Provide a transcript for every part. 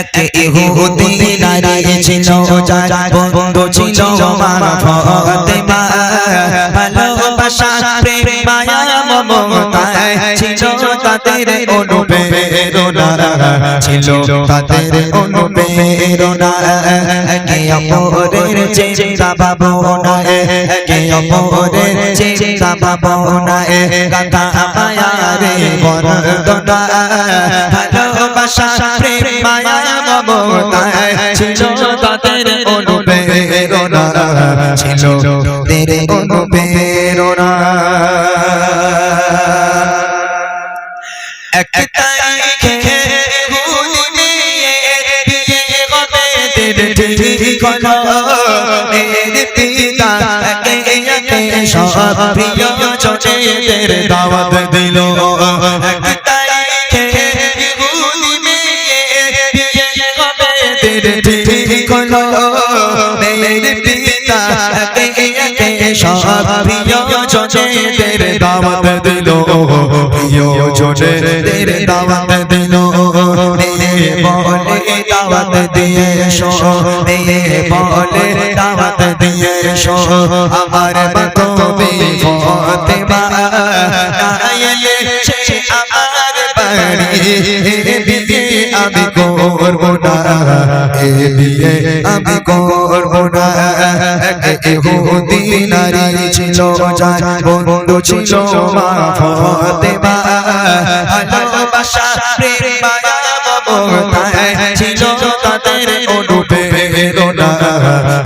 এক ইহুদি নারী ছিল যার বন্ধু ছিল মা ফাতেমা ভালোবাসা প্রেম মায়া মমতায় ছিল তাদের অনুপ্রেরণা ছিল তাদের অনুপ্রেরণা একে অপরের চিন্তা ভাবনায় একে অপরের চিন্তা ভাবনায় গাথা মায়ারে বরদনা ভালোবাসা প্রেম মায়া মমতায় ছিল তাদের অনুপ্রেরণা ছিল তাদের অনুপ্রেরণা প্রিয়জনের দাওয়াত দিল প্রিয়জনের দাওয়াত দিল প্রিয়জনের দাওয়াত দিল বলে দাওয়াত দিয়ে এসো বলে দাওয়াত দিয়ে এসো আমার মাতবে ফাতেমা আইলে সে আমার বাড়ি বিয়ে আমি করব না বিয়ে আমি করব না ইহুদি নারী ছিল যার বন্ধু ছিল মা ফাতেমা ভালোবাসা প্রেম মায়া মমতায় ছিল তাদের অনুপ্রেরণা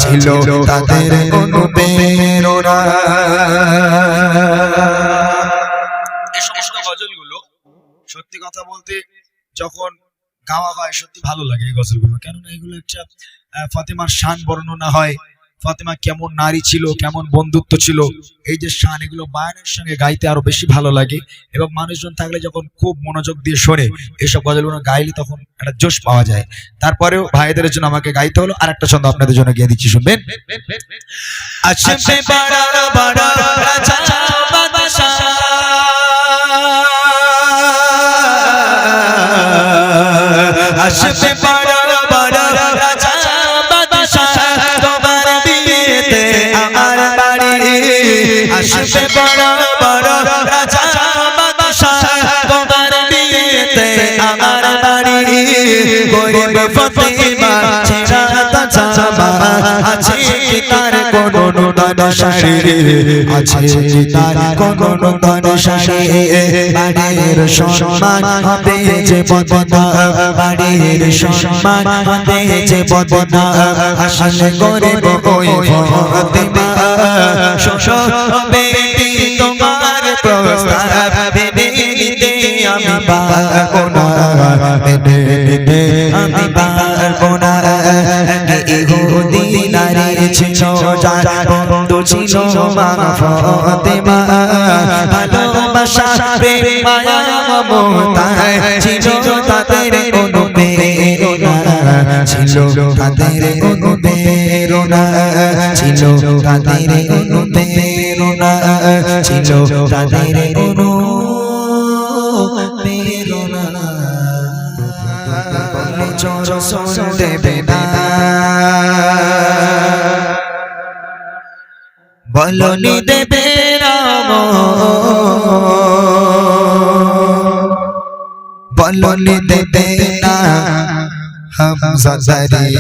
ছিল তাদের অনুপ্রেরণা এই সমস্ত গজলগুলো সত্যি কথা বলতে যখন গাওয়া হয় সত্যি ভালো লাগে এই গজলগুলো, কেননা এগুলো একটা ফাতেমার শান বর্ণনা হয়, ফাতেমা কেমন নারী ছিল, কেমন বন্ধুত্ব ছিল, এই যে শান, এগুলো বায়ানের সঙ্গে গাইতে আরো বেশি ভালো লাগে এবং মানুষজন থাকলে যখন খুব মনোযোগ দিয়ে শোনে এইসব গজলগুলো গাইলে তখন একটা জোশ পাওয়া যায়। তারপরেও ভাইদের জন্য আমাকে গাইতে হলো আর একটা ছন্দ আপনাদের জন্য গিয়ে দিচ্ছি, শুনবেন। আসবে বড় বড় রাজা বাদশাহ আসবে বড় বড় রাজা বাদশাহ তোমার বিয়েতে আমার বাড়ি আসবে বড় বড় রাজা বাদশাহ তোমার বিয়েতে আমার বাড়ি গরিব ফাতেমা ছেড়া জামা আছে কি তার কোনো নূতন শাড়ি আছে কি তার কোনো নূতন শাড়ি বাড়ির সম্মান হবে যে বদনা বাড়ির সম্মান হবে যে বদনা আসলে গরিব ওই ফাতেমা শ্বশুর বেটি তোমার প্রস্তাব ভেবে নিতে আমি পারবো না ভেবে নিতে আমি পারবো না ইহুদি নারী ছিল যার বন্ধু ছিল মা ফাতেমা ভালোবাসা প্রেম মায়া মমতায় ছিল তাদের অনুপ্রেরণা ছিল তাদের অনুপ্রেরণা ছিল তাদের অনুপ্রেরণা ছিল তাদের অনুপ্রেরণা চরণ দেবে না বলনি দেবে রাম বলনি দেবে না হামজাদারি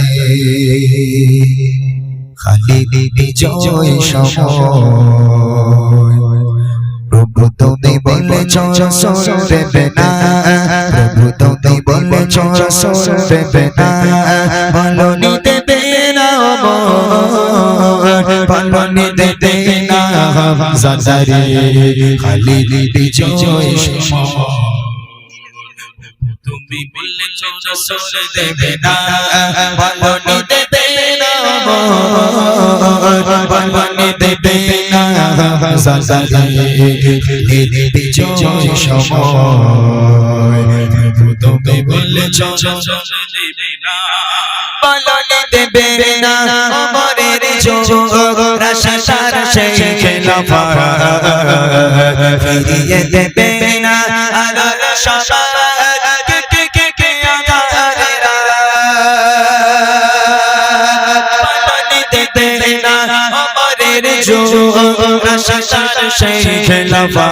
খালিদ বিজয় সময় প্রভু তুমি বলেছ দেবে না প্রভু তুমি বলেছ দেবে না বলনি দেবে না বলনি দেবে না হামজাদারি খালিদ বিজয় সময় তুমি বলেছ দেবে না বলনি দেবে না বলনি দেবে না হামজাদারি খালিদ বিজয় সময় তুমি বলেছ দেবে না বলনি দেবে না ওমরের যোগ রাশার সেই খেলাফা ফিরিয়ে দেবে না আলোর শাসন जो रशदार शेख लफा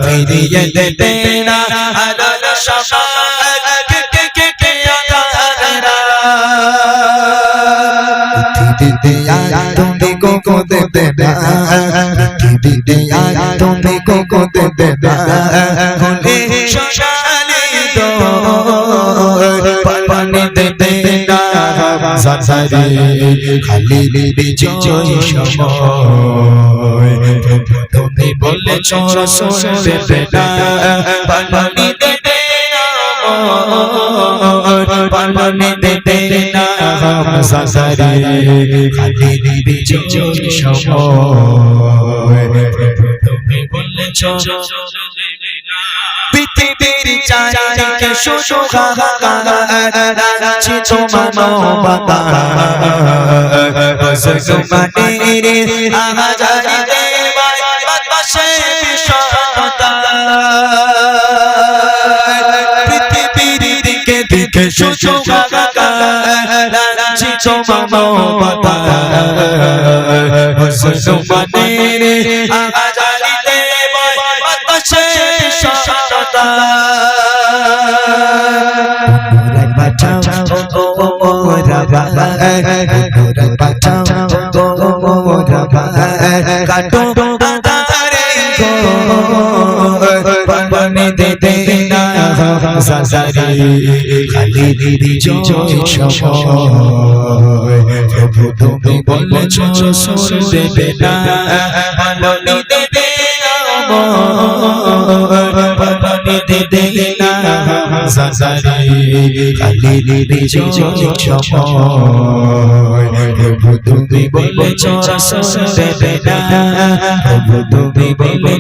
फिरिए देना अलल शफाअत के अदारा दिया तुम्हें को दे देना दिया तुम्हें को दे देना होले शाली दो पानी दे देना सासारे खाली बीजो समय तुम्हें बोले छोड़ दे देना पानी दे देना पानी दे देना सासारे खाली बीजो समय तुम्हें बोले छोड़ পৃথিবীর চারিদিকে শুধু হাহাকার চিতো মানবতা মুসলমানের আহাজারি দেওয়ায় বাতাসে বিষমতা পৃথিবীর দিকে দিকে শুধু হাহাকার চিতো মানবতা মুসলমানের আহাজারি দেওয়ায় বাতাসে বিষমতা काटो अदारे पानी दे देना सासारे खाली बीजो समय प्रभु तुम्हें बोले सुन दे देना पानी दे देना पानी दे देना सासारे खाली बीजो समय प्रभु तुम्हें बोले सुन दे देना प्रभु तुम्हें बोले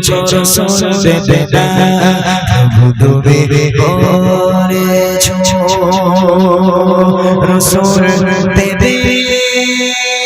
सुन दे देना प्रभु तुम्हें बोले रसूल दे दे